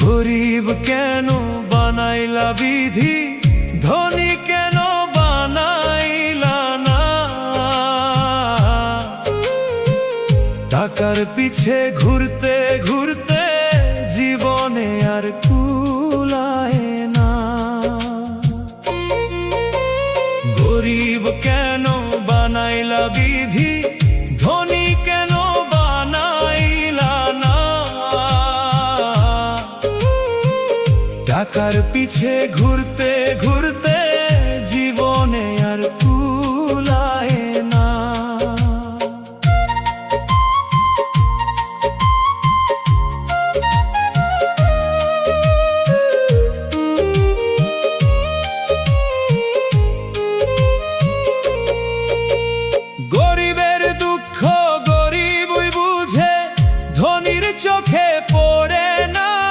গরিব কেন বানাইলা বিধি, ধনী কেন বানাইলা না। টাকার পিছে ঘুরতে ঘুরতে জীবনে আর কুলায় না। গরিব কেন বানাইলা বিধি, ধনী কেন বানাইলা না। টাকার পিছে ঘুরতে ঘুরতে